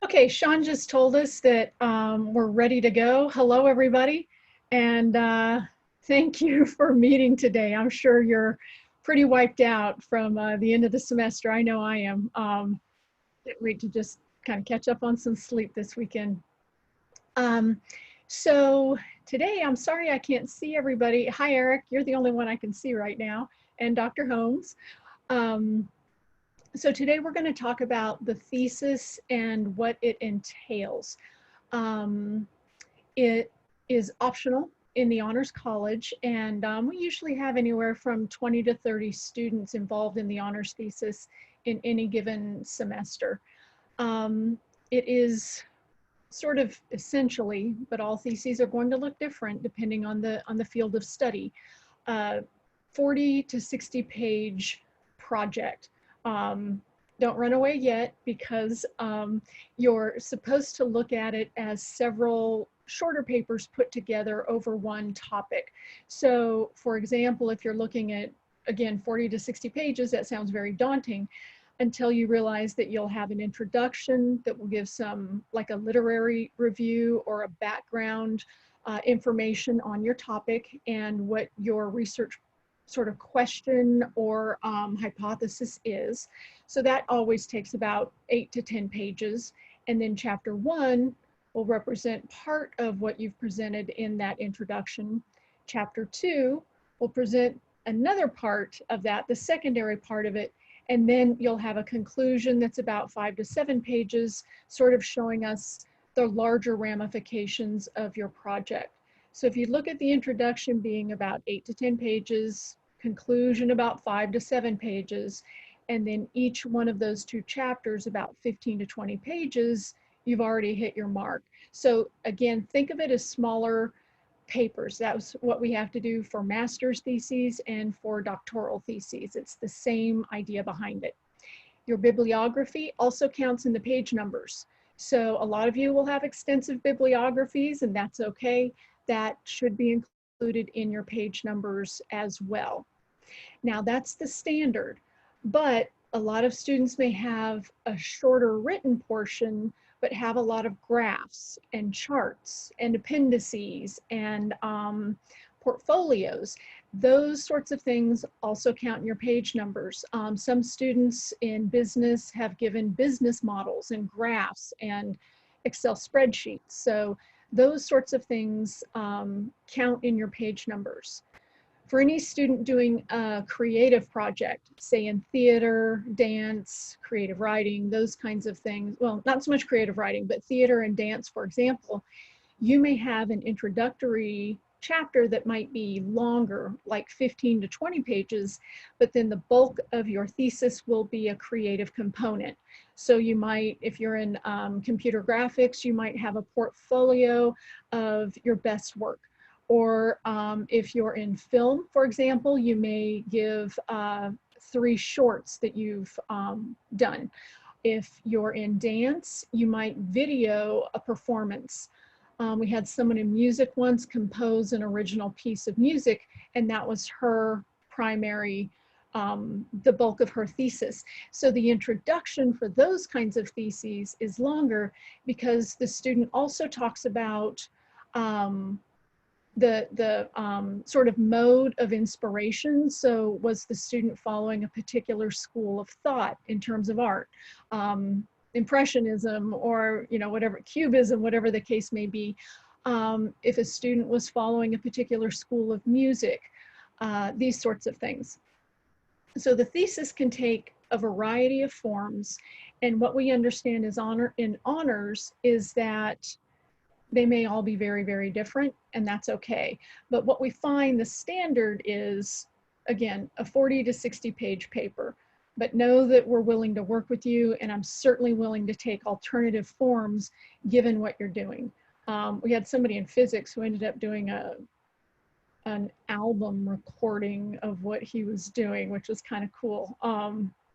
Okay, Sean just told us that we're ready to go. Hello, everybody, and thank you for meeting today. I'm sure you're pretty wiped out from the end of the semester. I know I am. Can't wait to just kind of catch up on some sleep this weekend. Um, so today, I'm sorry I can't see everybody. Hi, Eric. You're the only one I can see right now, and Dr. Holmes. Um, so today we're going to talk about the thesis and what it entails. It is optional in the Honors College, and we usually have anywhere from 20 to 30 students involved in the honors thesis in any given semester. It is sort of essentially, but all theses are going to look different depending on the field of study. 40 to 60 page project. Don't run away yet, because you're supposed to look at it as several shorter papers put together over one topic. So for example, if you're looking at, again, 40 to 60 pages, that sounds very daunting until you realize that you'll have an introduction that will give some, like a literary review or a background information on your topic and what your research sort of question or hypothesis is. So that always takes about 8 to 10 pages. And then chapter 1 will represent part of what you've presented in that introduction. Chapter 2 will present another part of that, the secondary part of it. And then you'll have a conclusion that's about 5 to 7 pages, sort of showing us the larger ramifications of your project. So if you look at the introduction being about 8 to 10 pages, conclusion about 5 to 7 pages, and then each one of those 2 chapters about 15 to 20 pages, you've already hit your mark. So again, think of it as smaller papers. That was what we have to do for master's theses and for doctoral theses. It's the same idea behind it. Your bibliography also counts in the page numbers. So a lot of you will have extensive bibliographies, and that's okay. That should be included in your page numbers as well. Now that's the standard, but a lot of students may have a shorter written portion but have a lot of graphs and charts and appendices and portfolios. Those sorts of things also count in your page numbers. Some students in business have given business models and graphs and Excel spreadsheets. So those sorts of things count in your page numbers. For any student doing a creative project, say in theater, dance, creative writing, those kinds of things, well, not so much creative writing, but theater and dance, for example, you may have an introductory chapter that might be longer, like 15 to 20 pages, but then the bulk of your thesis will be a creative component. So you might, if you're in computer graphics, you might have a portfolio of your best work. Or if you're in film, for example, you may give 3 shorts that you've done. If you're in dance, you might video a performance. We had someone in music once compose an original piece of music, and that was her primary, the bulk of her thesis. So the introduction for those kinds of theses is longer because the student also talks about the sort of mode of inspiration. So was the student following a particular school of thought in terms of art, impressionism, or whatever, cubism, whatever the case may be. If a student was following a particular school of music, these sorts of things. So the thesis can take a variety of forms, and what we understand is in honors is that they may all be very, very different, and that's okay. But what we find the standard is, again, a 40 to 60 page paper. But know that we're willing to work with you, and I'm certainly willing to take alternative forms given what you're doing. We had somebody in physics who ended up doing an album recording of what he was doing, which was kind of cool.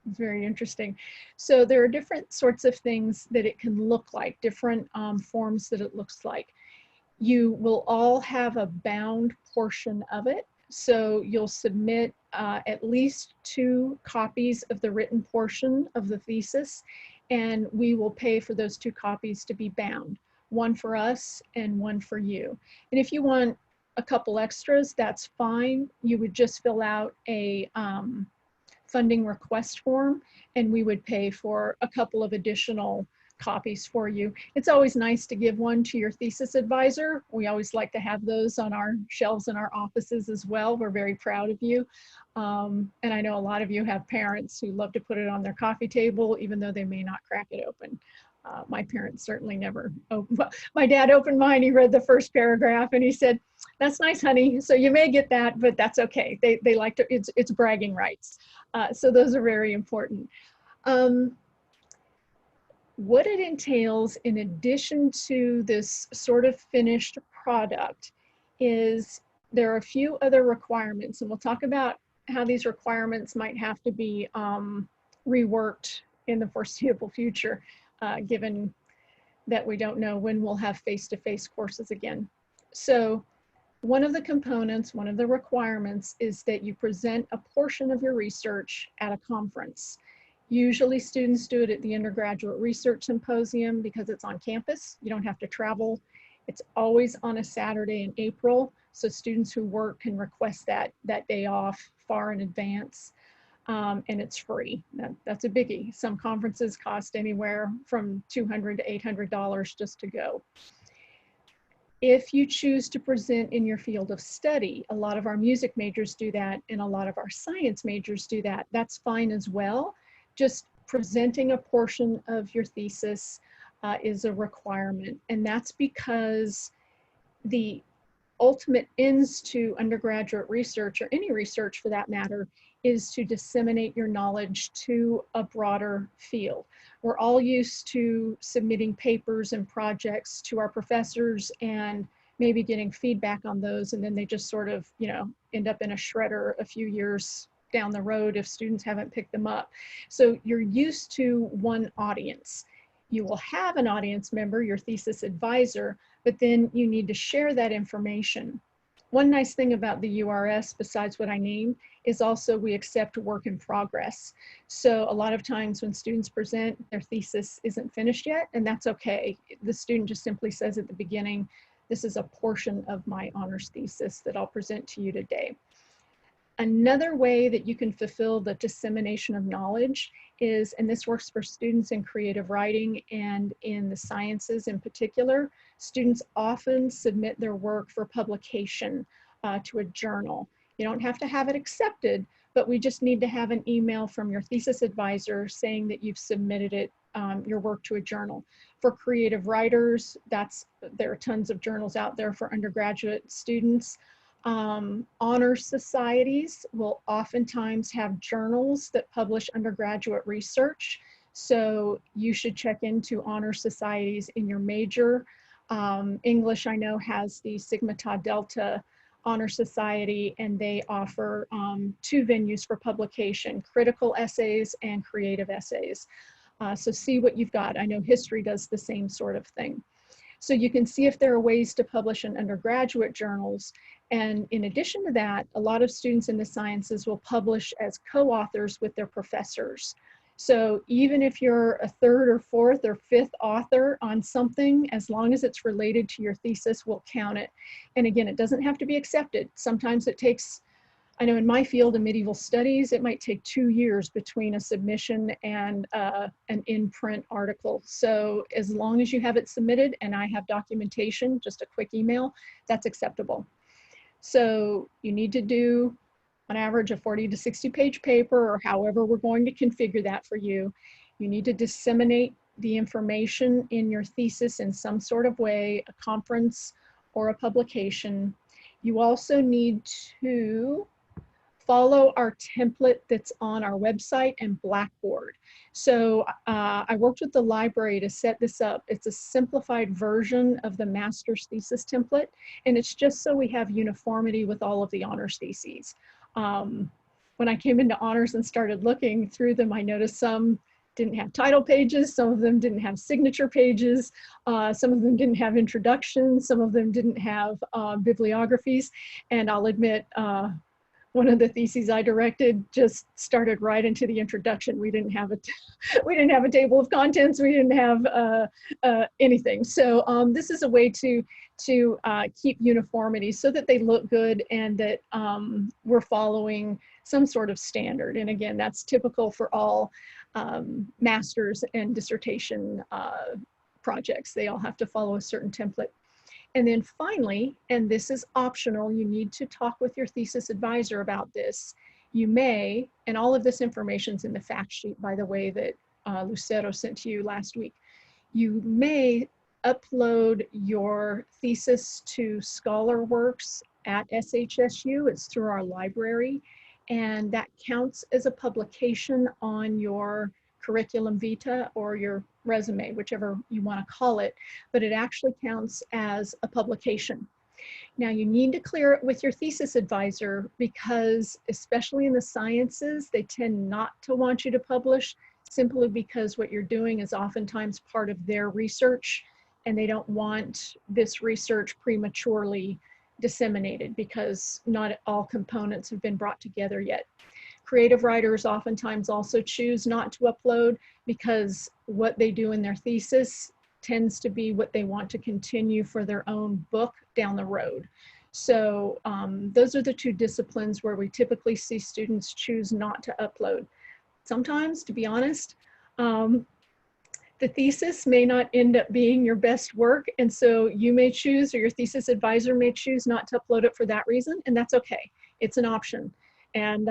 It's very interesting. So there are different sorts of things that it can look like, different forms that it looks like. You will all have a bound portion of it. So you'll submit at least 2 copies of the written portion of the thesis, and we will pay for those 2 copies to be bound, one for us and one for you. And if you want a couple extras, that's fine. You would just fill out a funding request form, and we would pay for a couple of additional copies for you. It's always nice to give one to your thesis advisor. We always like to have those on our shelves in our offices as well. We're very proud of you. And I know a lot of you have parents who love to put it on their coffee table, even though they may not crack it open. My parents certainly never opened. Well, my dad opened mine, he read the first paragraph and he said, "That's nice, honey. So you may get that, but that's okay." They like to, it's bragging rights. So those are very important. What it entails in addition to this sort of finished product is there are a few other requirements, and we'll talk about how these requirements might have to be reworked in the foreseeable future, given that we don't know when we'll have face-to-face courses again. So one of the components, one of the requirements is that you present a portion of your research at a conference. Usually students do it at the Undergraduate Research Symposium because it's on campus. You don't have to travel. It's always on a Saturday in April, so students who work can request that day off far in advance, and it's free. That's a biggie. Some conferences cost anywhere from $200 to $800 just to go. If you choose to present in your field of study, a lot of our music majors do that, and a lot of our science majors do that. That's fine as well. Just presenting a portion of your thesis is a requirement, and that's because the ultimate ends to undergraduate research, or any research for that matter, is to disseminate your knowledge to a broader field. We're all used to submitting papers and projects to our professors and maybe getting feedback on those, and then they just sort of, you know, end up in a shredder a few years down the road if students haven't picked them up. So you're used to one audience. You will have an audience member, your thesis advisor, but then you need to share that information. One nice thing about the URS, besides what I named, is also we accept work in progress. So a lot of times when students present, their thesis isn't finished yet, and that's okay. The student just simply says at the beginning, "This is a portion of my honors thesis that I'll present to you today." Another way that you can fulfill the dissemination of knowledge is, and this works for students in creative writing and in the sciences in particular, students often submit their work for publication to a journal. You don't have to have it accepted, but we just need to have an email from your thesis advisor saying that you've submitted it, your work, to a journal. For creative writers, there are tons of journals out there for undergraduate students. Honor societies will oftentimes have journals that publish undergraduate research. So you should check into honor societies in your major. English, I know, has the Sigma Tau Delta Honor Society, and they offer 2 venues for publication: critical essays and creative essays. So see what you've got. I know history does the same sort of thing. So you can see if there are ways to publish in undergraduate journals. And in addition to that, a lot of students in the sciences will publish as co-authors with their professors. So even if you're a 3rd or 4th or 5th author on something, as long as it's related to your thesis, we'll count it. And again, it doesn't have to be accepted. Sometimes it takes, I know in my field in medieval studies, it might take 2 years between a submission and an in-print article. So as long as you have it submitted and I have documentation, just a quick email, that's acceptable. So you need to do on average a 40 to 60 page paper, or however we're going to configure that for you. You need to disseminate the information in your thesis in some sort of way, a conference or a publication. You also need to follow our template that's on our website and Blackboard. So I worked with the library to set this up. It's a simplified version of the master's thesis template, and it's just so we have uniformity with all of the honors theses. When I came into honors and started looking through them, I noticed some didn't have title pages, some of them didn't have signature pages, some of them didn't have introductions, some of them didn't have bibliographies, and I'll admit, one of the theses I directed just started right into the introduction. We didn't have we didn't have a table of contents. We didn't have anything. So this is a way to keep uniformity so that they look good and that we're following some sort of standard. And again, that's typical for all master's and dissertation projects. They all have to follow a certain template. And then finally, and this is optional, you need to talk with your thesis advisor about this. You may, and all of this information's in the fact sheet, by the way, that Lucero sent to you last week. You may upload your thesis to ScholarWorks at SHSU. It's through our library, and that counts as a publication on your curriculum vitae or your resume, whichever you want to call it, but it actually counts as a publication. Now you need to clear it with your thesis advisor because, especially in the sciences, they tend not to want you to publish simply because what you're doing is oftentimes part of their research, and they don't want this research prematurely disseminated because not all components have been brought together yet. Creative writers oftentimes also choose not to upload because what they do in their thesis tends to be what they want to continue for their own book down the road. So those are the two disciplines where we typically see students choose not to upload. Sometimes, to be honest, the thesis may not end up being your best work, and so you may choose, or your thesis advisor may choose not to upload it for that reason, and that's okay. It's an option. And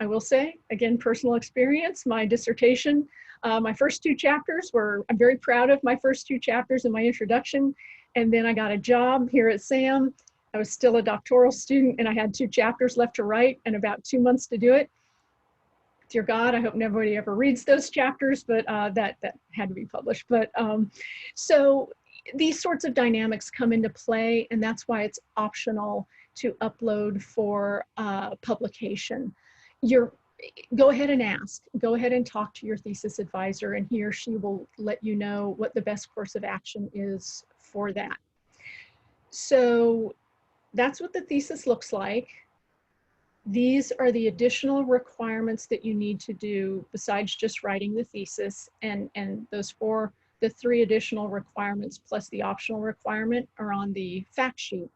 I will say, again, personal experience, my dissertation, my first two chapters were, I'm very proud of my first two chapters in my introduction. And then I got a job here at SAM. I was still a doctoral student and I had 2 chapters left to write and about 2 months to do it. Dear God, I hope nobody ever reads those chapters, but that had to be published. But so these sorts of dynamics come into play, and that's why it's optional to upload for publication. Go ahead and ask. Go ahead and talk to your thesis advisor, and he or she will let you know what the best course of action is for that. So that's what the thesis looks like. These are the additional requirements that you need to do besides just writing the thesis, and the 3 additional requirements plus the optional requirement are on the fact sheet.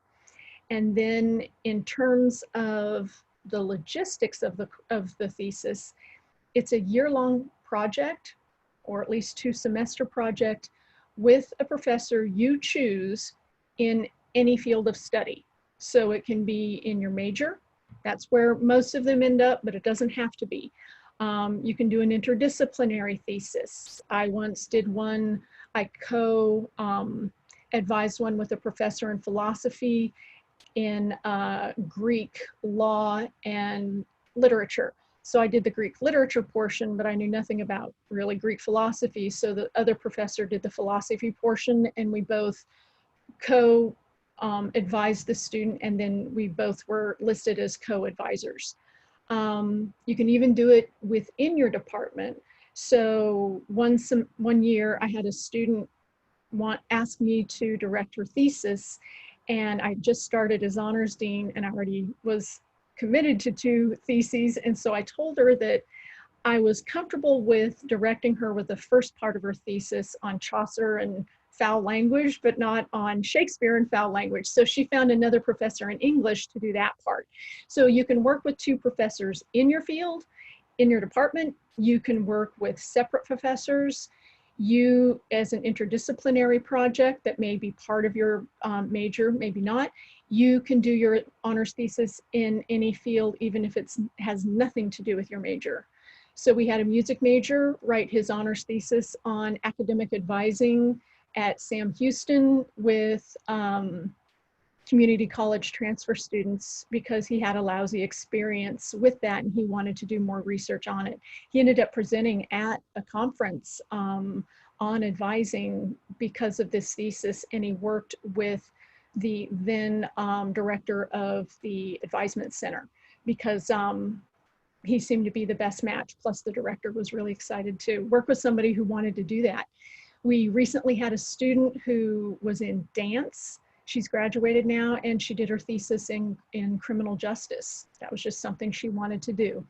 And then in terms of the logistics of the thesis, it's a year-long project, or at least 2-semester project, with a professor you choose in any field of study. So it can be in your major. That's where most of them end up, but it doesn't have to be. You can do an interdisciplinary thesis. I once did one, I co-advised one with a professor in philosophy in Greek law and literature. So I did the Greek literature portion, but I knew nothing about really Greek philosophy. So the other professor did the philosophy portion, and we both advised the student, and then we both were listed as co-advisors. You can even do it within your department. So one year I had a student ask me to direct her thesis, and I just started as honors dean and I already was committed to 2 theses. And so I told her that I was comfortable with directing her with the first part of her thesis on Chaucer and foul language, but not on Shakespeare and foul language. So she found another professor in English to do that part. So you can work with 2 professors in your field, in your department. You can work with separate professors. You, as an interdisciplinary project that may be part of your major, maybe not, you can do your honors thesis in any field, even if it has nothing to do with your major. So we had a music major write his honors thesis on academic advising at Sam Houston with community college transfer students because he had a lousy experience with that and he wanted to do more research on it. He ended up presenting at a conference on advising because of this thesis, and he worked with the then director of the advisement center because he seemed to be the best match, plus the director was really excited to work with somebody who wanted to do that. We recently had a student who was in dance. She's graduated now, and she did her thesis in criminal justice. That was just something she wanted to do.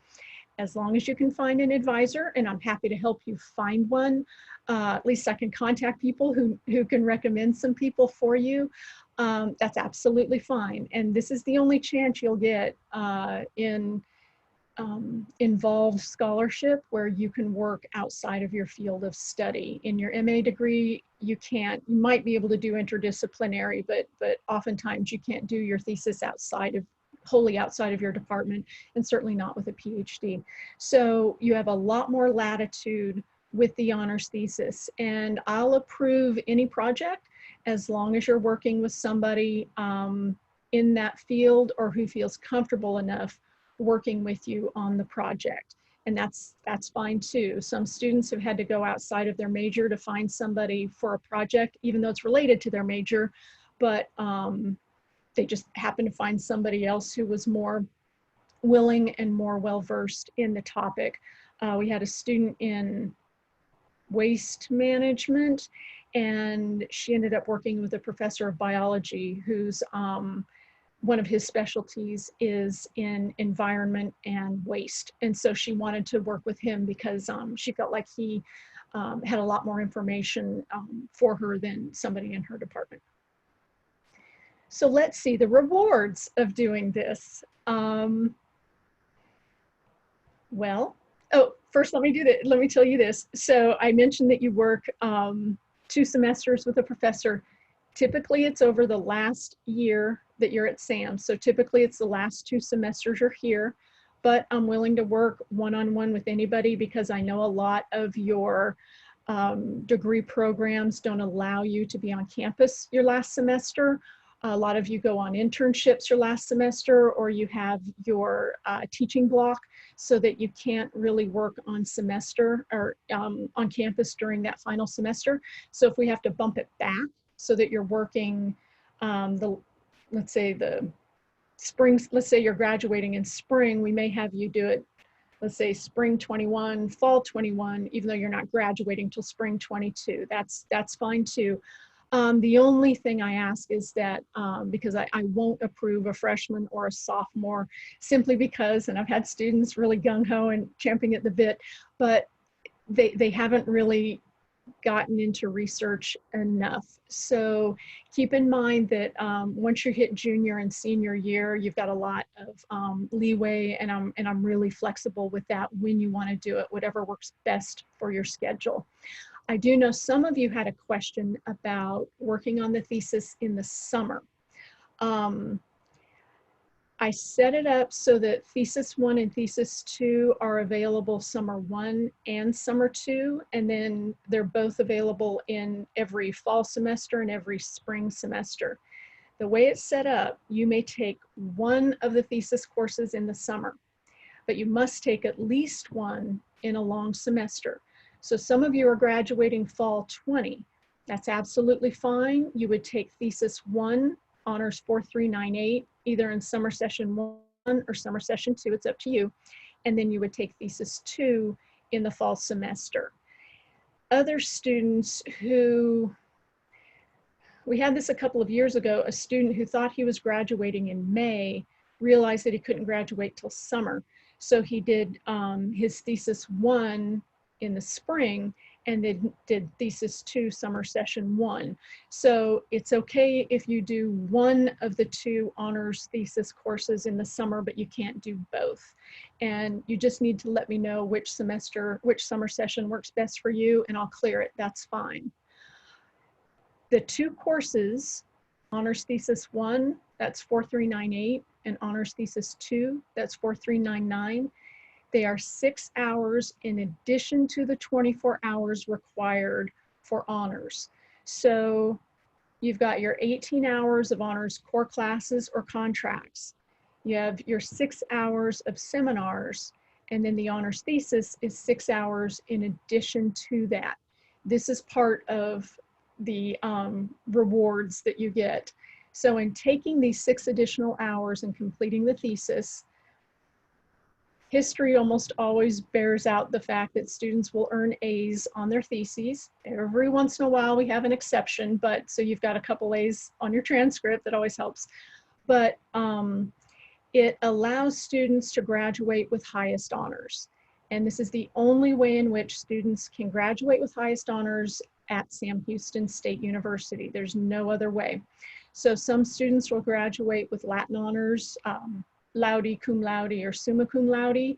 As long as you can find an advisor, and I'm happy to help you find one, at least I can contact people who can recommend some people for you. That's absolutely fine. And this is the only chance you'll get in involved scholarship where you can work outside of your field of study. In your MA degree, you can't. You might be able to do interdisciplinary, but oftentimes you can't do your thesis wholly outside of your department, and certainly not with a PhD. So you have a lot more latitude with the honors thesis, and I'll approve any project as long as you're working with somebody in that field or who feels comfortable enough working with you on the project. And that's fine too. Some students have had to go outside of their major to find somebody for a project, even though it's related to their major, but they just happened to find somebody else who was more willing and more well-versed in the topic. We had a student in waste management, and she ended up working with a professor of biology who's one of his specialties is in environment and waste. And so she wanted to work with him because she felt like he had a lot more information for her than somebody in her department. So let's see the rewards of doing this. First let me tell you this. So I mentioned that you work 2 semesters with a professor. Typically it's over the last year that you're at SAM. So typically it's the last 2 semesters you're here, but I'm willing to work one-on-one with anybody because I know a lot of your degree programs don't allow you to be on campus your last semester. A lot of you go on internships your last semester, or you have your teaching block so that you can't really work on semester or on campus during that final semester. So if we have to bump it back so that you're working let's say the spring, let's say you're graduating in spring, we may have you do it, let's say spring 21, fall 21, even though you're not graduating till spring 22. That's fine too. The only thing I ask is that, because I won't approve a freshman or a sophomore simply because, and I've had students really gung-ho and champing at the bit, but they haven't really gotten into research enough. So keep in mind that once you hit junior and senior year, you've got a lot of leeway, and I'm really flexible with that when you want to do it, whatever works best for your schedule. I do know some of you had a question about working on the thesis in the summer. I set it up so that Thesis 1 and Thesis 2 are available summer 1 and summer 2, and then they're both available in every fall semester and every spring semester. The way it's set up, you may take one of the thesis courses in the summer, but you must take at least one in a long semester. So some of you are graduating fall 20. That's absolutely fine. You would take Thesis 1, Honors 4398, either in summer session 1 or summer session 2, it's up to you. And then you would take Thesis 2 in the fall semester. Other students who, we had this a couple of years ago, a student who thought he was graduating in May realized that he couldn't graduate till summer. So he did his Thesis 1 in the spring, and then did Thesis 2 summer session 1. So it's okay if you do one of the 2 honors thesis courses in the summer, but you can't do both. And you just need to let me know which summer session works best for you, and I'll clear it, that's fine. The 2 courses, Honors Thesis 1, that's 4398, and Honors Thesis 2, that's 4399. They are 6 hours in addition to the 24 hours required for honors. So you've got your 18 hours of honors core classes or contracts. You have your 6 hours of seminars, and then the honors thesis is 6 hours in addition to that. This is part of the rewards that you get. So in taking these 6 additional hours and completing the thesis, History almost always bears out the fact that students will earn A's on their theses. Every once in a while we have an exception, but so you've got a couple A's on your transcript, that always helps. But it allows students to graduate with highest honors. And this is the only way in which students can graduate with highest honors at Sam Houston State University. There's no other way. So some students will graduate with Latin honors, laude, cum laude, or summa cum laude.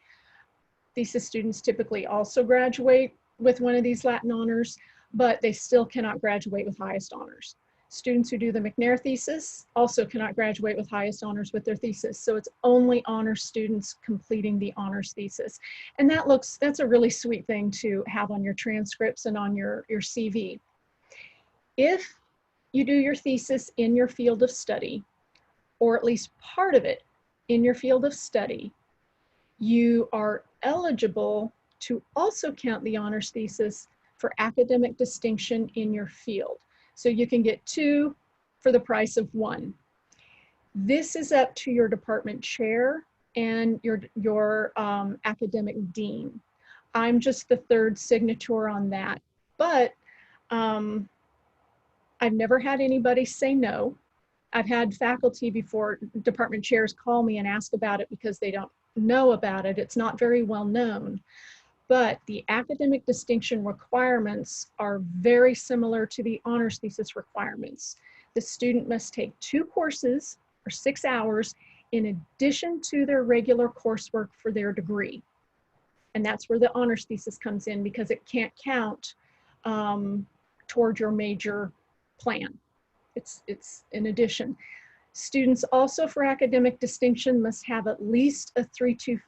Thesis students typically also graduate with one of these Latin honors, but they still cannot graduate with highest honors. Students who do the McNair thesis also cannot graduate with highest honors with their thesis. So it's only honors students completing the honors thesis. And that's a really sweet thing to have on your transcripts and on your CV. If you do your thesis in your field of study, or at least part of it in your field of study, you are eligible to also count the honors thesis for academic distinction in your field. So you can get 2 for the price of 1. This is up to your department chair and your academic dean. I'm just the 3rd signature on that, but I've never had anybody say no. I've had faculty before, department chairs call me and ask about it because they don't know about it. It's not very well known. But the academic distinction requirements are very similar to the honors thesis requirements. The student must take 2 courses for 6 hours in addition to their regular coursework for their degree. And that's where the honors thesis comes in, because it can't count toward your major plan. It's in addition. Students also for academic distinction must have at least a 3.25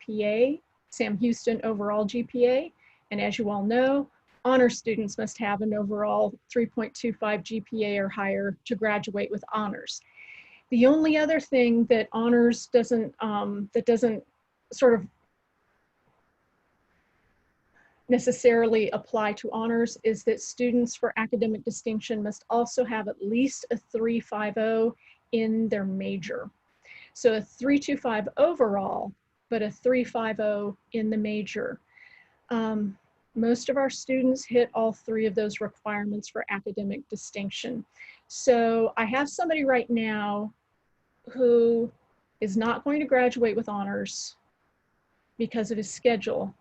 GPA, Sam Houston overall GPA. And as you all know, honors students must have an overall 3.25 GPA or higher to graduate with honors. The only other thing that honors doesn't sort of necessarily apply to honors is that students for academic distinction must also have at least a 3.50 in their major. So a 3.25 overall, but a 3.50 in the major. Most of our students hit all 3 of those requirements for academic distinction. So I have somebody right now who is not going to graduate with honors because of his schedule,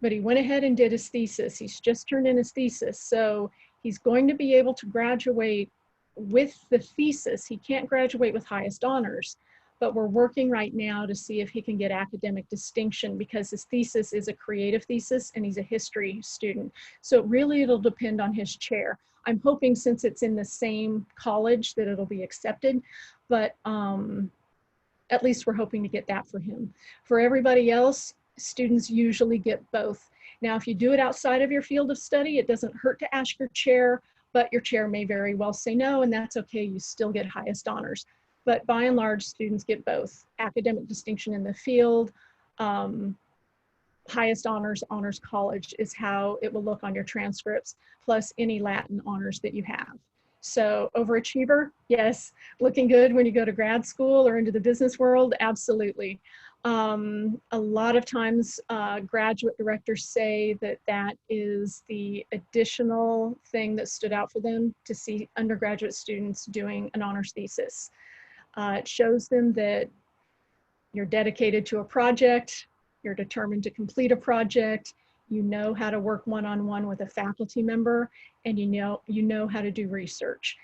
but he went ahead and did his thesis. He's just turned in his thesis. So he's going to be able to graduate with the thesis. He can't graduate with highest honors, but we're working right now to see if he can get academic distinction because his thesis is a creative thesis and he's a history student. So really it'll depend on his chair. I'm hoping since it's in the same college that it'll be accepted, but at least we're hoping to get that for him. For everybody else, students usually get both. Now, if you do it outside of your field of study, it doesn't hurt to ask your chair, but your chair may very well say no, and that's okay, you still get highest honors. But by and large, students get both. Academic distinction in the field, highest honors, honors college is how it will look on your transcripts, plus any Latin honors that you have. So overachiever, yes. Looking good when you go to grad school or into the business world, absolutely. A lot of times graduate directors say that that is the additional thing that stood out for them to see undergraduate students doing an honors thesis. It shows them that you're dedicated to a project, you're determined to complete a project, you know how to work one-on-one with a faculty member, and you know how to do research.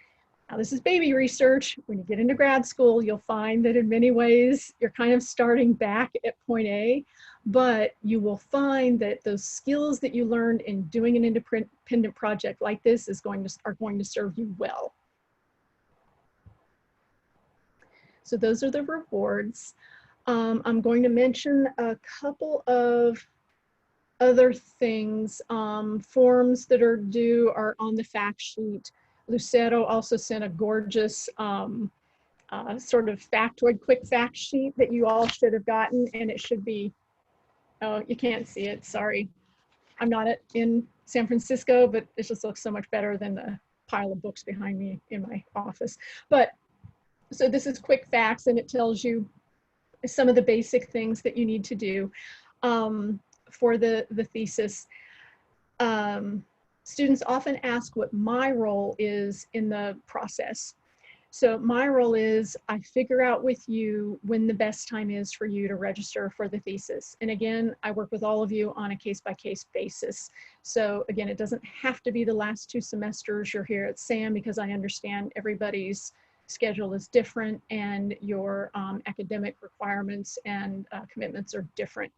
Now, this is baby research. When you get into grad school, you'll find that in many ways, you're kind of starting back at point A, but you will find that those skills that you learned in doing an independent project like this are going to serve you well. So those are the rewards. I'm going to mention a couple of other things. Forms that are due are on the fact sheet. Lucero also sent a gorgeous sort of factoid, quick fact sheet that you all should have gotten, and it should be, oh, you can't see it, sorry. I'm not in San Francisco, but it just looks so much better than the pile of books behind me in my office. But so this is quick facts, and it tells you some of the basic things that you need to do for the thesis. Students often ask what my role is in the process. So my role is I figure out with you when the best time is for you to register for the thesis. And again, I work with all of you on a case-by-case basis. So again, it doesn't have to be the last 2 semesters you're here at SAM, because I understand everybody's schedule is different and your academic requirements and commitments are different.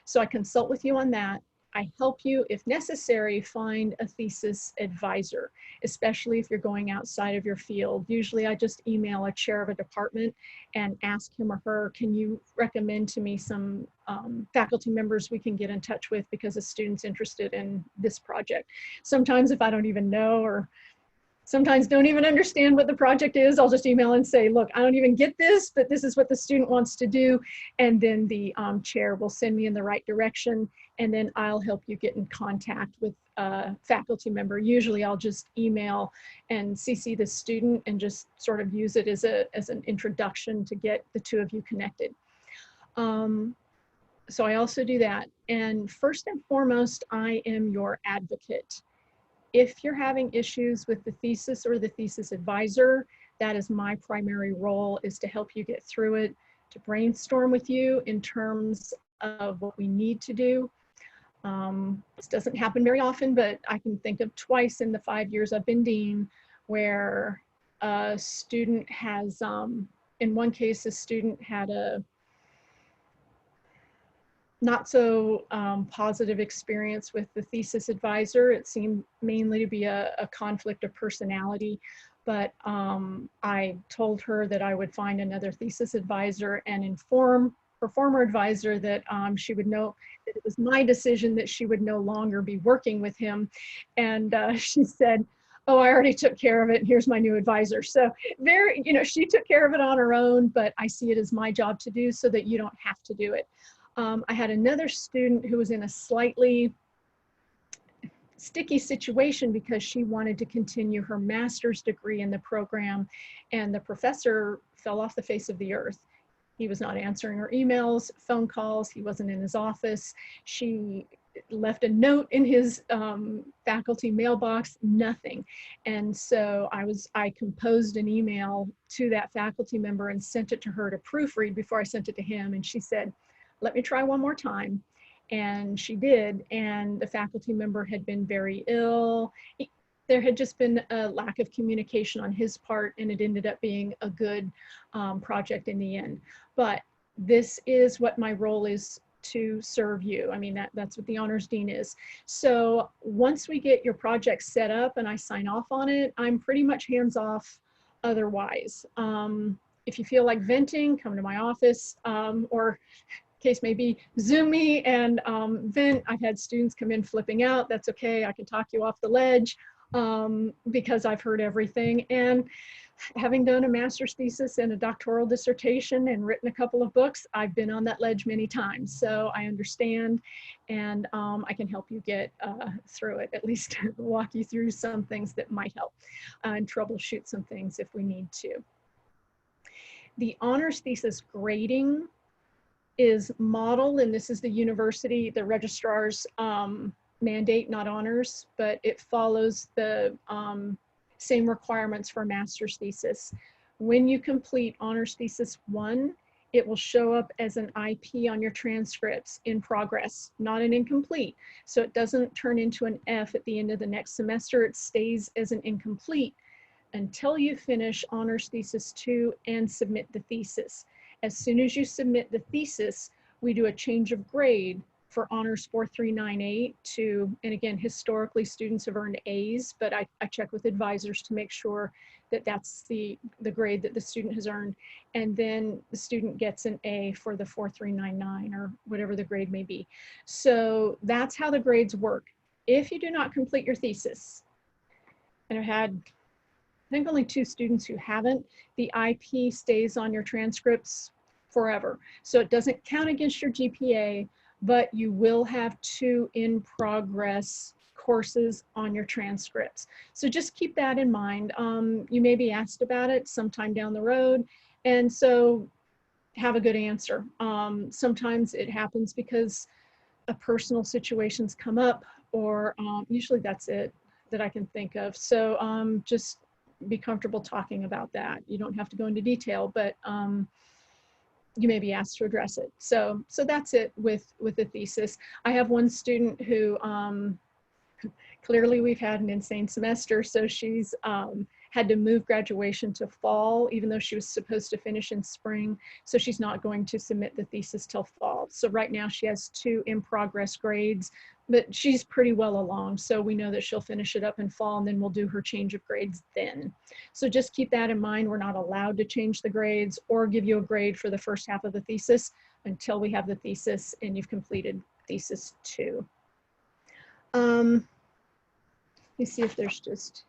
So I consult with you on that. I help you, if necessary, find a thesis advisor, especially if you're going outside of your field. Usually I just email a chair of a department and ask him or her, can you recommend to me some faculty members we can get in touch with because a student's interested in this project. Sometimes if I don't even know, or sometimes don't even understand what the project is, I'll just email and say, look, I don't even get this, but this is what the student wants to do. And then the chair will send me in the right direction, and then I'll help you get in contact with a faculty member. Usually I'll just email and CC the student and just sort of use it as an introduction to get the 2 of you connected. So I also do that. And first and foremost, I am your advocate. If you're having issues with the thesis or the thesis advisor, that is my primary role, is to help you get through it, to brainstorm with you in terms of what we need to do. This doesn't happen very often, but I can think of twice in the 5 years I've been dean where a student has, in one case, a student had a not so positive experience with the thesis advisor. It seemed mainly to be a conflict of personality, but I told her that I would find another thesis advisor and inform her former advisor that she would know that it was my decision that she would no longer be working with him. And she said, oh, I already took care of it, and here's my new advisor. So there, you know, she took care of it on her own, but I see it as my job to do so that you don't have to do it. I had another student who was in a slightly sticky situation because she wanted to continue her master's degree in the program, and the professor fell off the face of the earth. He was not answering her emails, phone calls, he wasn't in his office. She left a note in his faculty mailbox, nothing. And so I composed an email to that faculty member and sent it to her to proofread before I sent it to him. And she said, let me try one more time. And she did, and the faculty member had been very ill. There had just been a lack of communication on his part, and it ended up being a good project in the end. But this is what my role is, to serve you. I mean, that's what the honors dean is. So once we get your project set up and I sign off on it, I'm pretty much hands off otherwise. If you feel like venting, come to my office, or case may be, Zoom me and vent. I've had students come in flipping out. That's okay. I can talk you off the ledge because I've heard everything. And having done a master's thesis and a doctoral dissertation and written a couple of books, I've been on that ledge many times. So I understand, and I can help you get through it, at least walk you through some things that might help and troubleshoot some things if we need to. The honors thesis grading is modeled, and this is the university, the registrar's mandate, not honors, but it follows the same requirements for a master's thesis. When you complete honors thesis 1, it will show up as an IP on your transcripts, in progress, not an incomplete. So it doesn't turn into an F at the end of the next semester. It stays as an incomplete until you finish honors thesis 2 and submit the thesis. As soon as you submit the thesis, we do a change of grade for honors 4398 to, and again, historically students have earned A's, but I check with advisors to make sure that that's the grade that the student has earned. And then the student gets an A for the 4399 or whatever the grade may be. So that's how the grades work. If you do not complete your thesis, and I've had, I think, only 2 students who haven't, the IP stays on your transcripts forever. So it doesn't count against your GPA, but you will have 2 in progress courses on your transcripts. So just keep that in mind. You may be asked about it sometime down the road. And so have a good answer. Sometimes it happens because a personal situations come up, or usually that's it that I can think of. So just be comfortable talking about that. You don't have to go into detail, but you may be asked to address it. So that's it with the thesis. I have one student who clearly we've had an insane semester, so she's had to move graduation to fall, even though she was supposed to finish in spring. So she's not going to submit the thesis till fall. So right now she has 2 in progress grades, but she's pretty well along. So we know that she'll finish it up in fall, and then we'll do her change of grades then. So just keep that in mind. We're not allowed to change the grades or give you a grade for the first half of the thesis until we have the thesis and you've completed thesis 2. Let me see if there's just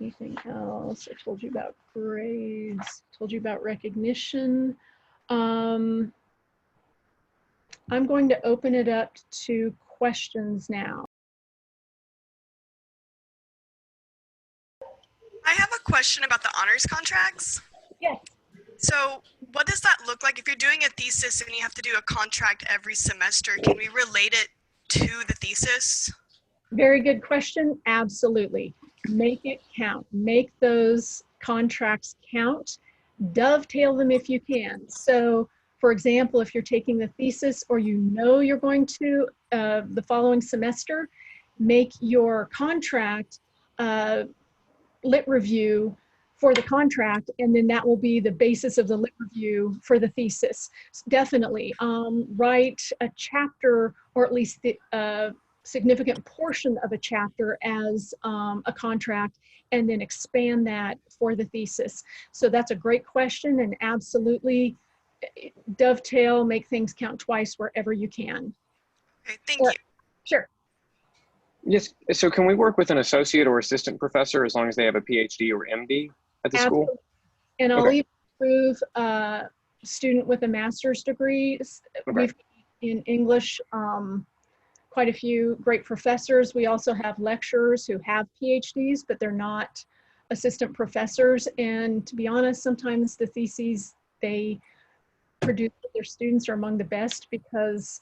anything else. I told you about grades, told you about recognition. I'm going to open it up to questions now. I have a question about the honors contracts. Yes. So what does that look like if you're doing a thesis and you have to do a contract every semester? Can we relate it to the thesis? Very good question. Absolutely. Make it count. Make those contracts count. Dovetail them if you can. So, for example, if you're taking the thesis or you know you're going to the following semester, make your contract lit review for the contract, and then that will be the basis of the lit review for the thesis. Definitely write a chapter, or at least the significant portion of a chapter as a contract, and then expand that for the thesis. So that's a great question, and absolutely dovetail, make things count twice wherever you can. Okay, thank you. Sure. Yes, so can we work with an associate or assistant professor as long as they have a PhD or MD at the Absolutely. school? And I'll Okay. even approve a student with a master's degree. Okay. We've in English quite a few great professors. We also have lecturers who have PhDs, but they're not assistant professors. And to be honest, sometimes the theses they produce with their students are among the best because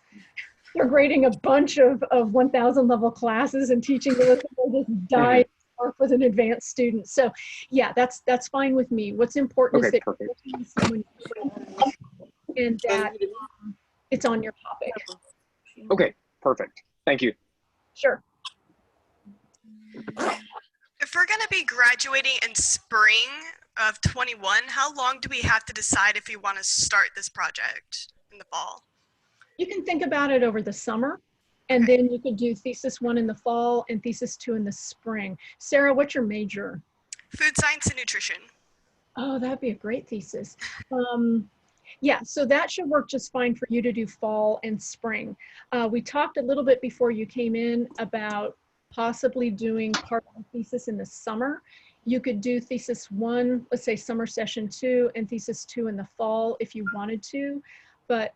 they're grading a bunch of 1,000 level classes and teaching them, they'll just die work with an advanced student. So yeah, that's fine with me. What's important is that you're looking to someone and that it's on your topic. Okay, perfect. Thank you. Sure. If we're going to be graduating in spring of 21, how long do we have to decide if we want to start this project in the fall? You can think about it over the summer, and then you could do thesis 1 in the fall and thesis 2 in the spring. Sarah, what's your major? Food science and nutrition. Oh, that'd be a great thesis. Yeah, so that should work just fine for you to do fall and spring. We talked a little bit before you came in about possibly doing part of the thesis in the summer. You could do thesis 1, let's say summer session 2, and thesis 2 in the fall if you wanted to. But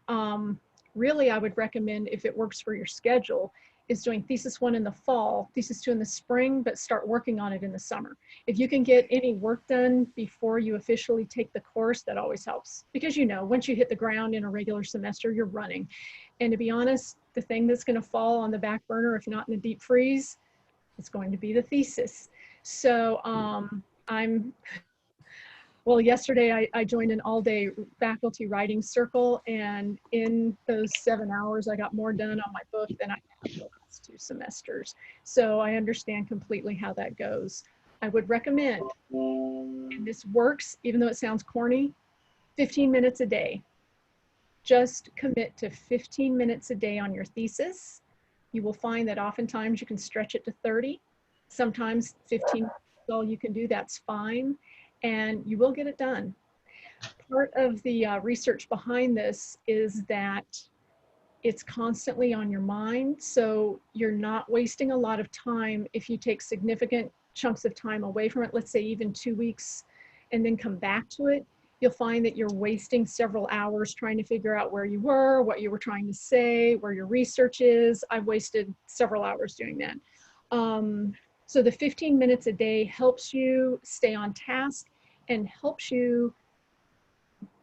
really, I would recommend, if it works for your schedule, is doing thesis 1 in the fall, thesis 2 in the spring, but start working on it in the summer. If you can get any work done before you officially take the course, that always helps. Because you know, once you hit the ground in a regular semester, you're running. And to be honest, the thing that's going to fall on the back burner, if not in a deep freeze, it's going to be the thesis. So well, yesterday I joined an all-day faculty writing circle, and in those 7 hours, I got more done on my book than I have the last 2 semesters. So I understand completely how that goes. I would recommend, and this works, even though it sounds corny, 15 minutes a day. Just commit to 15 minutes a day on your thesis. You will find that oftentimes you can stretch it to 30. Sometimes 15 minutes is all you can do, that's fine. And you will get it done. Part of the research behind this is that it's constantly on your mind, so you're not wasting a lot of time if you take significant chunks of time away from it, let's say even 2 weeks, and then come back to it. You'll find that you're wasting several hours trying to figure out where you were, what you were trying to say, where your research is. I've wasted several hours doing that. So the 15 minutes a day helps you stay on task and helps you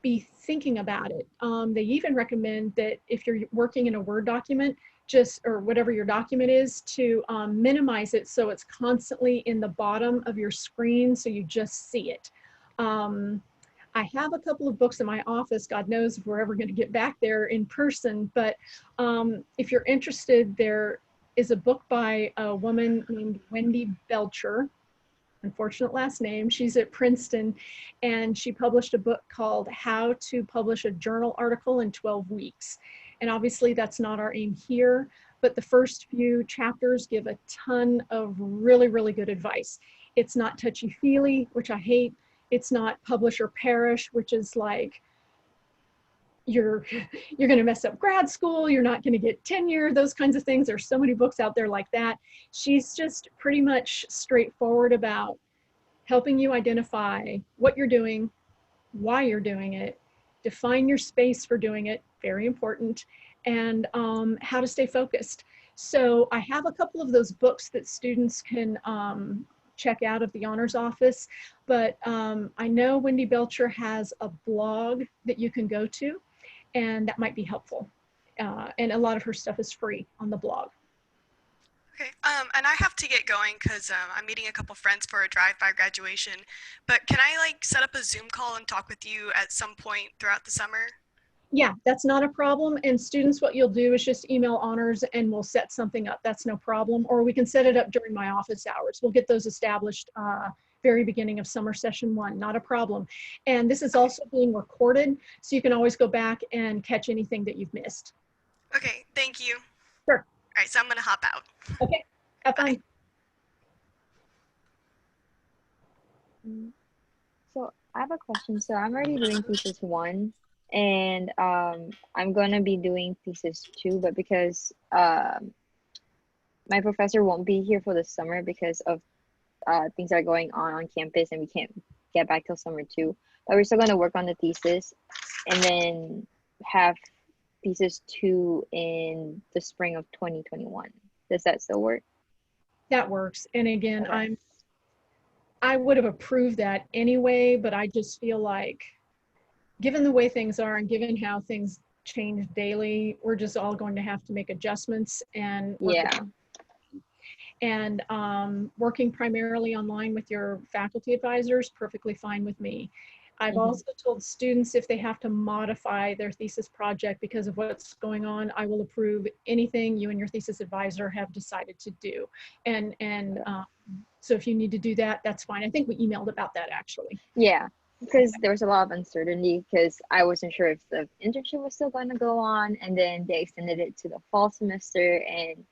be thinking about it. They even recommend that if you're working in a Word document, or whatever your document is, to minimize it so it's constantly in the bottom of your screen so you just see it. I have a couple of books in my office. God knows if we're ever going to get back there in person, but if you're interested, there is a book by a woman named Wendy Belcher, unfortunate last name. She's at Princeton, and she published a book called How to Publish a Journal Article in 12 Weeks. And obviously that's not our aim here, but the first few chapters give a ton of really, really good advice. It's not touchy-feely, which I hate. It's not publish or perish, which is like, you're going to mess up grad school, you're not going to get tenure, those kinds of things. There's so many books out there like that. She's just pretty much straightforward about helping you identify what you're doing, why you're doing it, define your space for doing it, very important, and how to stay focused. So I have a couple of those books that students can check out of the honors office, but I know Wendy Belcher has a blog that you can go to, and that might be helpful. And a lot of her stuff is free on the blog. Okay, and I have to get going because I'm meeting a couple friends for a drive-by graduation, but can I like set up a Zoom call and talk with you at some point throughout the summer? Yeah, that's not a problem. And students, what you'll do is just email honors and we'll set something up. That's no problem. Or we can set it up during my office hours. We'll get those established very beginning of summer session 1, not a problem. And this is also being recorded, so you can always go back and catch anything that you've missed. Okay, thank you. Sure. All right, so I'm gonna hop out. Okay, have fun. So I have a question. So I'm already doing thesis 1, and I'm gonna be doing thesis 2, but because my professor won't be here for the summer because of things that are going on campus, and we can't get back till summer 2. But we're still gonna work on the thesis, and then have thesis 2 in the spring of 2021. Does that still work? That works. And again, Okay. I would have approved that anyway, but I just feel like, given the way things are and given how things change daily, we're just all going to have to make adjustments and work Yeah. and working primarily online with your faculty advisors, perfectly fine with me. I've also told students if they have to modify their thesis project because of what's going on, I will approve anything you and your thesis advisor have decided to do. And so if you need to do that, that's fine. I think we emailed about that actually. Yeah, because there was a lot of uncertainty because I wasn't sure if the internship was still going to go on, and then they extended it to the fall semester, and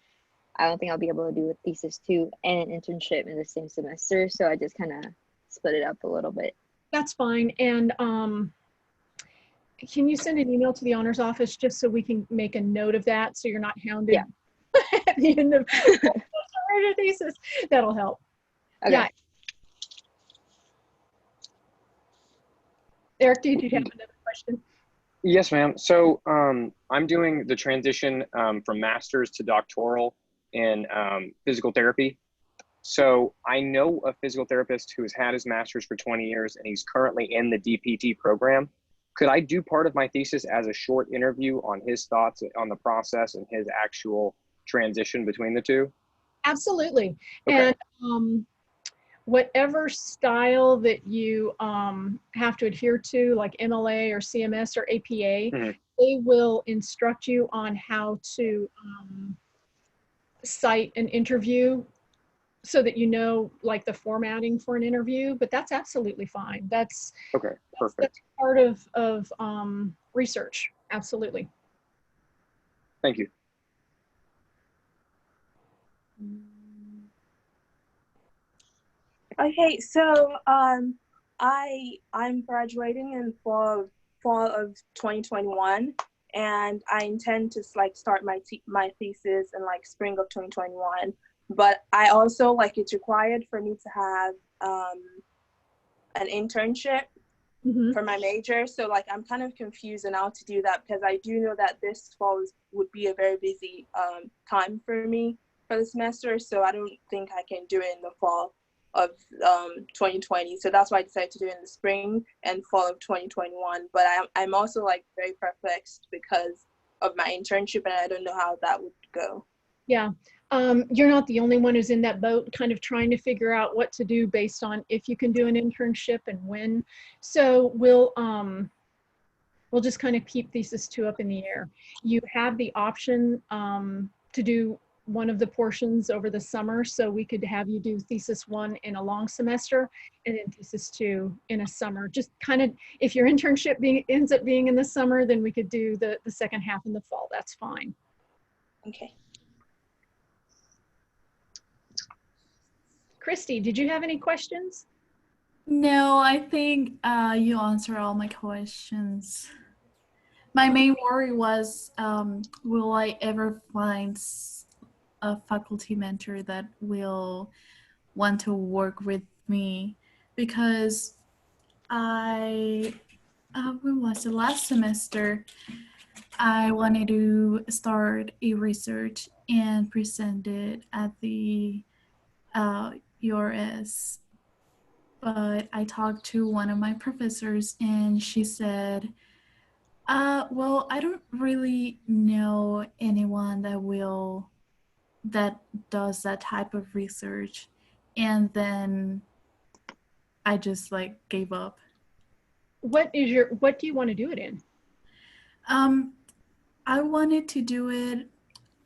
I don't think I'll be able to do a thesis 2 and an internship in the same semester, so I just kind of split it up a little bit. That's fine. And can you send an email to the honors office just so we can make a note of that so you're not hounded at the end of your thesis? That'll help. Okay. Yeah. Eric, did you have another question? Yes, ma'am. So I'm doing the transition from master's to doctoral in physical therapy. So I know a physical therapist who has had his master's for 20 years and he's currently in the DPT program. Could I do part of my thesis as a short interview on his thoughts on the process and his actual transition between the two? Absolutely. Okay. And whatever style that you have to adhere to, like MLA or CMS or APA, they will instruct you on how to cite an interview so that you know like the formatting for an interview, but that's absolutely fine. That's okay, perfect. That's part of research, absolutely. Thank you. Okay, so I'm graduating in fall of 2021, and I intend to like start my thesis in like spring of 2021. But I also like it's required for me to have an internship for my major. So like I'm kind of confused on how to do that because I do know that this fall would be a very busy time for me for the semester. So I don't think I can do it in the fall. of 2020. So that's why I decided to do it in the spring and fall of 2021. But I'm also like very perplexed because of my internship, and I don't know how that would go. Yeah. You're not the only one who's in that boat, kind of trying to figure out what to do based on if you can do an internship and when. So we'll just kind of keep Thesis 2 up in the air. You have the option to do one of the portions over the summer, so we could have you do Thesis 1 in a long semester and then Thesis 2 in a summer. Just kind of, if your internship ends up being in the summer, then we could do the second half in the fall. That's fine. Okay. Christy, did you have any questions? No, I think you answered all my questions. My main worry was, will I ever find a faculty mentor that will want to work with me? Because when was the last semester, I wanted to start a research and present it at the URS. But I talked to one of my professors and she said, well, I don't really know anyone that does that type of research. And then I just like gave up. What do you want to do it in? I wanted to do it.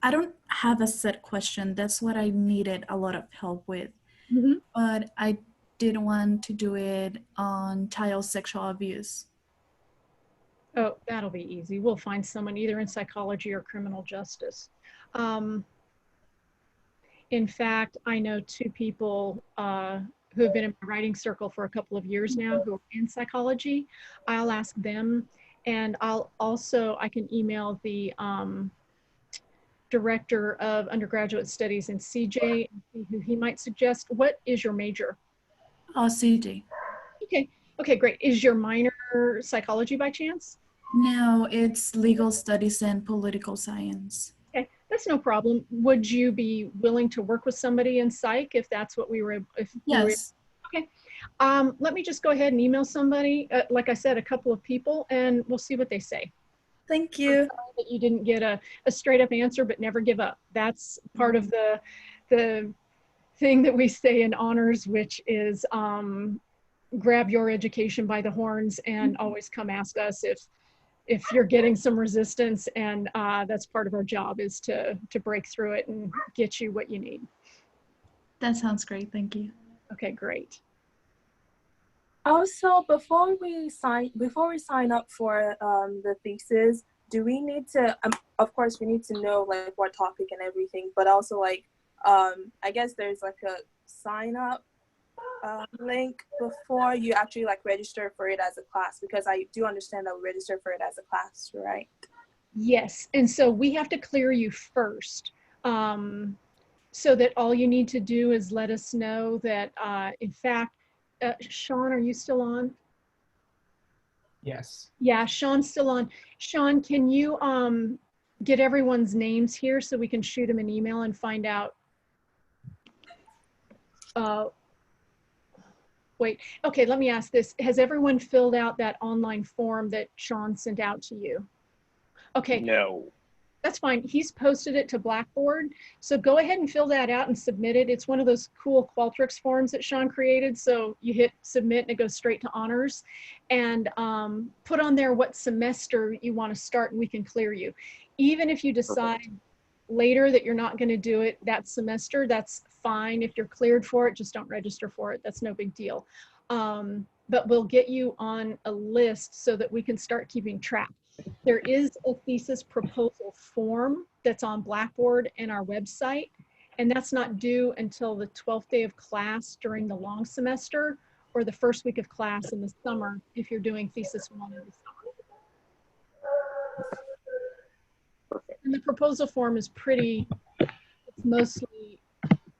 I don't have a set question. That's what I needed a lot of help with. Mm-hmm. But I didn't want to do it on child sexual abuse. Oh, that'll be easy. We'll find someone either in psychology or criminal justice. In fact, I know 2 people who have been in my writing circle for a couple of years now who are in psychology. I'll ask them, and I can email the director of undergraduate studies in CJ and see who he might suggest. What is your major? CJ. Okay, great. Is your minor psychology by chance? No, it's legal studies and political science. Okay, that's no problem. Would you be willing to work with somebody in psych if that's what we were? Yes. Okay. Let me just go ahead and email somebody. Like I said, a couple of people, and we'll see what they say. Thank you. I'm sorry that you didn't get a straight up answer, but never give up. That's part of the thing that we say in honors, which is grab your education by the horns and always come ask us if you're getting some resistance, and that's part of our job, is to break through it and get you what you need. That sounds great. Thank you. Okay, great. Also, before we sign up for the thesis, do we need to? Of course, we need to know like what topic and everything, but also like I guess there's like a sign up link before you actually like register for it as a class, because I do understand that we register for it as a class, right? Yes, and so we have to clear you first, so that all you need to do is let us know that in fact, Sean, are you still on? Yes. Yeah, Sean's still on. Sean, can you get everyone's names here so we can shoot them an email and find out? Wait, okay, let me ask this. Has everyone filled out that online form that Sean sent out to you? Okay. No. That's fine. He's posted it to Blackboard. So go ahead and fill that out and submit it. It's one of those cool Qualtrics forms that Sean created. So you hit submit and it goes straight to honors. And put on there what semester you want to start and we can clear you. Even if you decide later that you're not going to do it that semester, that's fine. If you're cleared for it, just don't register for it. That's no big deal. But we'll get you on a list so that we can start keeping track. There is a thesis proposal form that's on Blackboard and our website, and that's not due until the 12th day of class during the long semester or the first week of class in the summer if you're doing thesis 1 in the summer. Perfect. And the proposal form is it's mostly,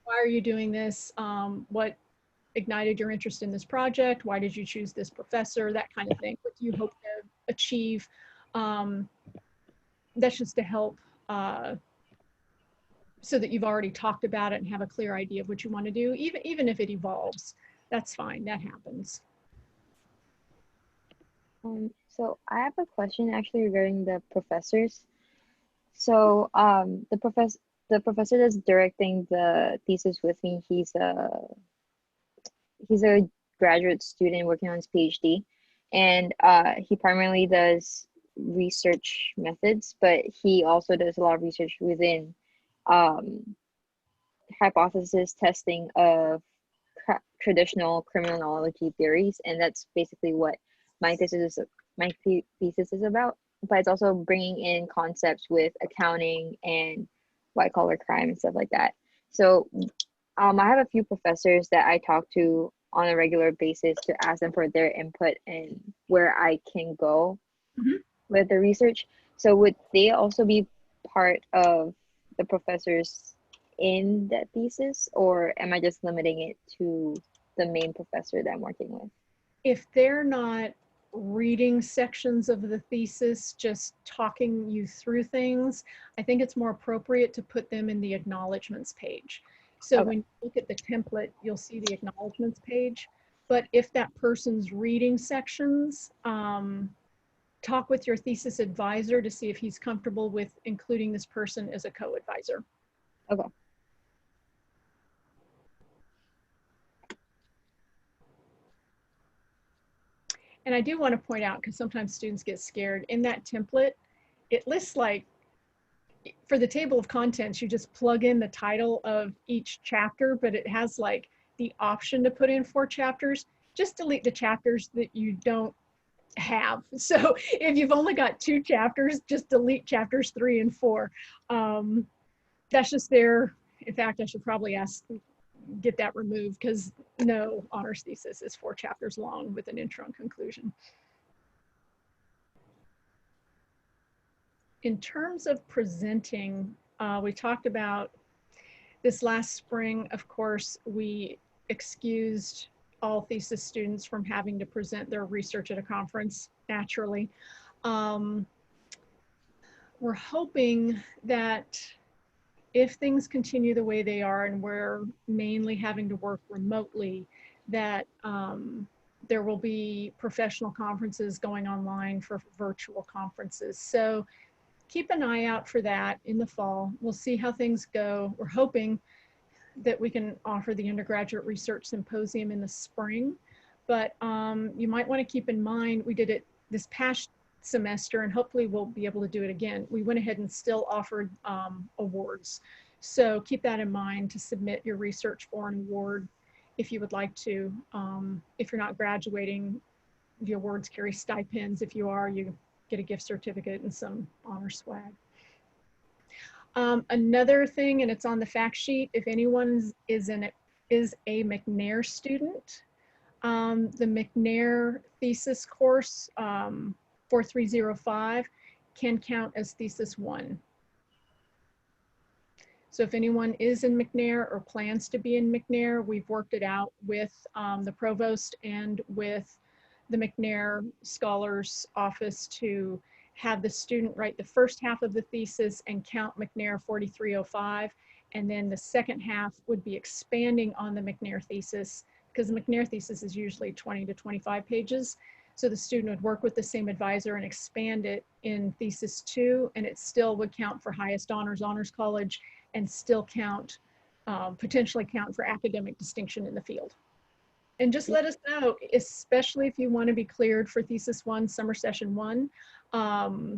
why are you doing this? What ignited your interest in this project? Why did you choose this professor? That kind of thing. What do you hope to achieve? That's just to help so that you've already talked about it and have a clear idea of what you want to do, even if it evolves. That's fine, that happens. So I have a question actually regarding the professors. So the professor that's directing the thesis with me, he's a graduate student working on his PhD, and he primarily does research methods, but he also does a lot of research within hypothesis testing of traditional criminology theories, and that's basically what my thesis is about. But it's also bringing in concepts with accounting and white collar crime and stuff like that. So I have a few professors that I talk to on a regular basis to ask them for their input and where I can go with the research. So would they also be part of the professors in that thesis, or am I just limiting it to the main professor that I'm working with? If they're not reading sections of the thesis, just talking you through things, I think it's more appropriate to put them in the acknowledgements page. So when you look at the template, you'll see the acknowledgements page. But if that person's reading sections, talk with your thesis advisor to see if he's comfortable with including this person as a co-advisor. Okay. And I do want to point out, because sometimes students get scared, in that template, it lists, like, for the table of contents, you just plug in the title of each chapter, but it has like the option to put in 4 chapters. Just delete the chapters that you don't have. So if you've only got 2 chapters, just delete chapters 3 and 4. That's just there. In fact, I should probably get that removed, because no honors thesis is 4 chapters long with an intro and conclusion. In terms of presenting, we talked about this last spring. Of course, we excused all thesis students from having to present their research at a conference, naturally. We're hoping that if things continue the way they are and we're mainly having to work remotely, that there will be professional conferences going online for virtual conferences. So keep an eye out for that in the fall. We'll see how things go. We're hoping that we can offer the undergraduate research symposium in the spring, but you might want to keep in mind, we did it this past semester and hopefully we'll be able to do it again. We went ahead and still offered awards. So keep that in mind to submit your research for an award if you would like to. If you're not graduating, the awards carry stipends. If you are, you get a gift certificate and some honor swag. Another thing, and it's on the fact sheet, if anyone is a McNair student, the McNair thesis course 4305 can count as thesis 1. So if anyone is in McNair or plans to be in McNair, we've worked it out with the provost and with the McNair Scholars Office to have the student write the first half of the thesis and count McNair 4305. And then the second half would be expanding on the McNair thesis, because the McNair thesis is usually 20 to 25 pages. So the student would work with the same advisor and expand it in thesis 2, and it still would count for highest honors college and still count, potentially count for academic distinction in the field. And just let us know, especially if you want to be cleared for thesis 1, summer session 1.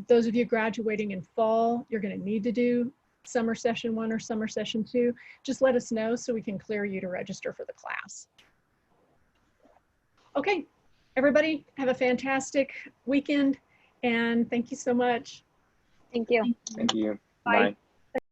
Those of you graduating in fall, you're going to need to do summer session 1 or summer session 2. Just let us know so we can clear you to register for the class. Okay, everybody have a fantastic weekend, and thank you so much. Thank you. Thank you. Bye. Bye.